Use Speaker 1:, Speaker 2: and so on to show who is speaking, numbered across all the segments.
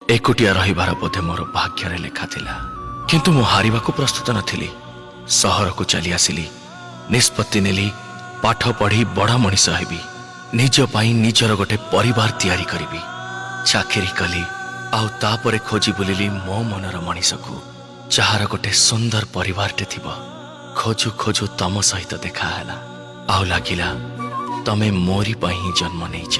Speaker 1: एकुटिया रहिबार बोधे मोर भाग्य लेखा थिला, किंतु मु हारिबाकू प्रस्तुत नथिली। सहर को चली आसिली, निष्पत्ति नेली पाठ पढ़ी बड़ा मनीष हेबी, निज पाई निजर गोटे परिवार तैयारी करिबी। चाकरी कली आउ तापरे खोजी बुलिली मो मनर मनीष को, जहार गोटे सुंदर परिवारटे थिबो। खोजु खोजु तम सहित देखा हैला, आउ लागिला तमे मोरी पई ही जन्म नेइछ।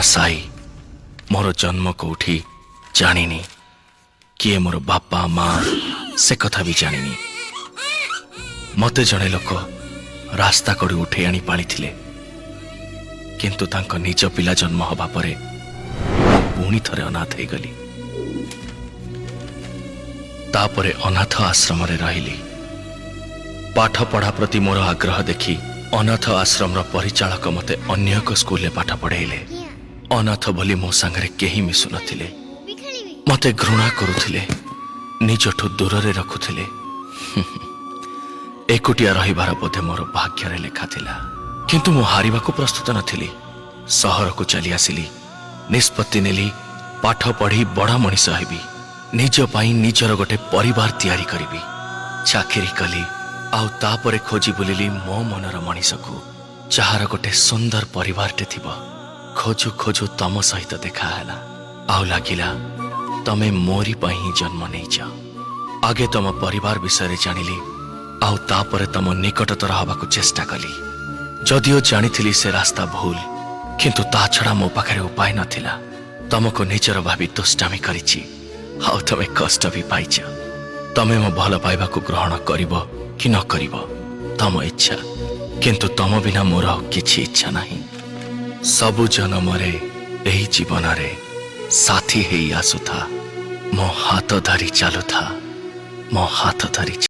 Speaker 1: साई मोर जन्म कोठी जानिनी, किए मोर बापा माँ से कथा भी जानिनी। मते जड़े लोक रास्ता कड़ी उठे आनी पाली थिले, किंतु तांको निज पिला जन्म हवा परे पुणी थरे अनाथ हो गली। तापरे अनाथ आश्रम रे रहिली। पाठ पढ़ा प्रति मोर आग्रह देखी अनाथ आश्रम रो परिचालक मते अन्य एक स्कूल रे पाठ पढ़ेइले। अनाथ बोली मो सांगरे केही मिसु नथिले, मते घृणा करुथिले, निजठु दूर रे रखुथिले। एकुटिया रहिबार बोधे मोर भाग्य लेखा थिला, किंतु मु हारिबाकू प्रस्तुत नथिली। सहर को चली आसिली, निष्पत्ति नेली पाठ पढ़ी बड़ा मनीष हेबी, निज पाई निजर गोटे परिवार तैयारी करिबी। चाकरी कली आउ तापरे खोजी बुलिली मो मनर मनीष को, जहार गोटे सुंदर परिवारटे थिबो। खोजु खोजु तम सहित देखा हैला, आउ लागिला तमे मोरी पई ही जन्म नेइछ। आगे तम परिवार विषय जानिली, आउ तापरे तम निकटतर हवाकू चेष्टा कली। जदिओ जानिथिली से रास्ता भूल, किंतु ता छड़ा मो पाखरे उपाय नथिला। तमको निजर भावी दुष्टामी करिछि, आउ तमे कष्ट भी पाइछ। तमे मो भल पाइबाकू ग्रहण करिबो कि न करिबो तम इच्छा, किंतु तम बिना मोर किछि इच्छा नाही। सबु जन्म रे एही जीवन रे साथी हेई आसुथा, मो हाथ धरी चालुथा, मो हाथ धरी